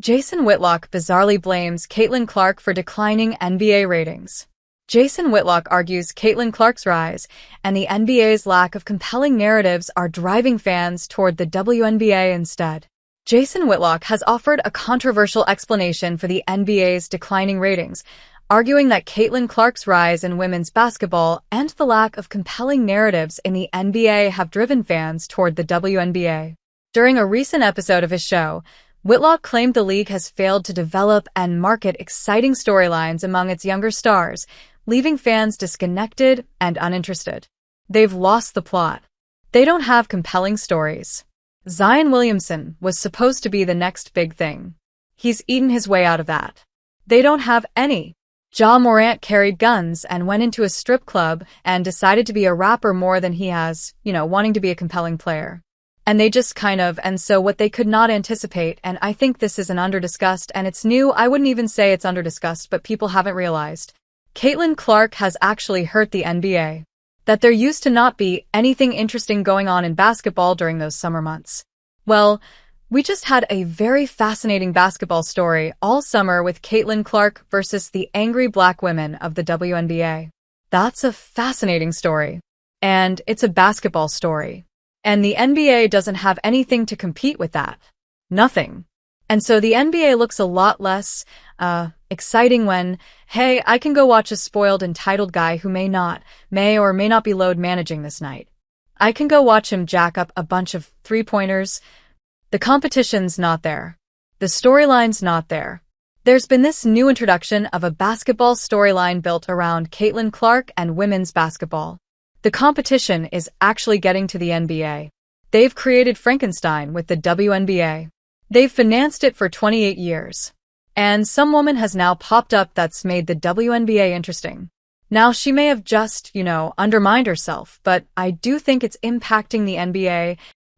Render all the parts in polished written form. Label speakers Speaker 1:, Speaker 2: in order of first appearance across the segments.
Speaker 1: Jason Whitlock bizarrely blames Caitlin Clark for declining NBA ratings. Jason Whitlock argues Caitlin Clark's rise and the NBA's lack of compelling narratives are driving fans toward the WNBA instead. Jason Whitlock has offered a controversial explanation for the NBA's declining ratings, arguing that Caitlin Clark's rise in women's basketball and the lack of compelling narratives in the NBA have driven fans toward the WNBA. During a recent episode of his show, Whitlock claimed the league has failed to develop and market exciting storylines among its younger stars, leaving fans disconnected and uninterested. They've lost the plot. They don't have compelling stories. Zion Williamson was supposed to be the next big thing. He's eaten his way out of that. They don't have any. Ja Morant carried guns and went into a strip club and decided to be a rapper more than he has, wanting to be a compelling player. And they just and so what they could not anticipate, and I think this is an underdiscussed, and it's new, I wouldn't even say it's underdiscussed, but people haven't realized. Caitlin Clark has actually hurt the NBA. That there used to not be anything interesting going on in basketball during those summer months. Well, we just had a very fascinating basketball story all summer with Caitlin Clark versus the angry black women of the WNBA. That's a fascinating story. And it's a basketball story. And the NBA doesn't have anything to compete with that. Nothing. And so the NBA looks a lot less, exciting when, hey, I can go watch a spoiled, entitled guy who may or may not be load managing this night. I can go watch him jack up a bunch of three-pointers. The competition's not there. The storyline's not there. There's been this new introduction of a basketball storyline built around Caitlin Clark and women's basketball. The competition is actually getting to the NBA. They've created Frankenstein with the WNBA. They've financed it for 28 years. And some woman has now popped up that's made the WNBA interesting. Now, she may have just, undermined herself, but I do think it's impacting the NBA.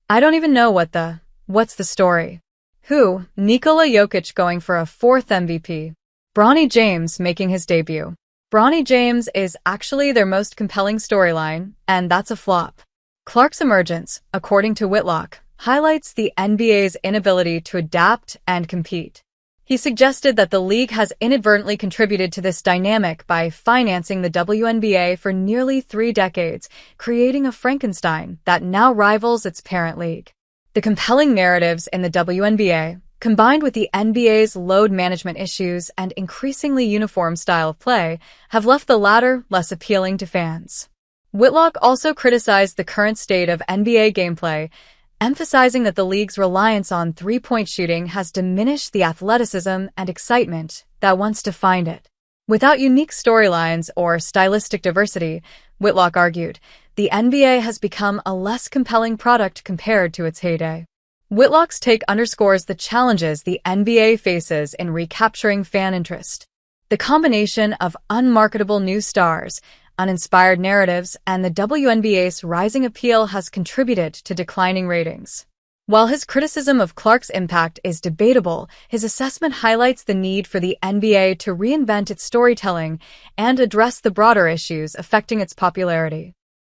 Speaker 1: I don't even know what's the story. Who? Nikola Jokic going for a 4th MVP. Bronny James making his debut. Bronny James is actually their most compelling storyline, and that's a flop. Clark's emergence, according to Whitlock, highlights the NBA's inability to adapt and compete. He suggested that the league has inadvertently contributed to this dynamic by financing the WNBA for nearly 3 decades, creating a Frankenstein that now rivals its parent league. The compelling narratives in the WNBA, combined with the NBA's load management issues and increasingly uniform style of play, have left the latter less appealing to fans. Whitlock also criticized the current state of NBA gameplay, emphasizing that the league's reliance on three-point shooting has diminished the athleticism and excitement that once defined it. Without unique storylines or stylistic diversity, Whitlock argued, the NBA has become a less compelling product compared to its heyday. Whitlock's take underscores the challenges the NBA faces in recapturing fan interest. The combination of unmarketable new stars, uninspired narratives, and the WNBA's rising appeal has contributed to declining ratings. While his criticism of Clark's impact is debatable, his assessment highlights the need for the NBA to reinvent its storytelling and address the broader issues affecting its popularity.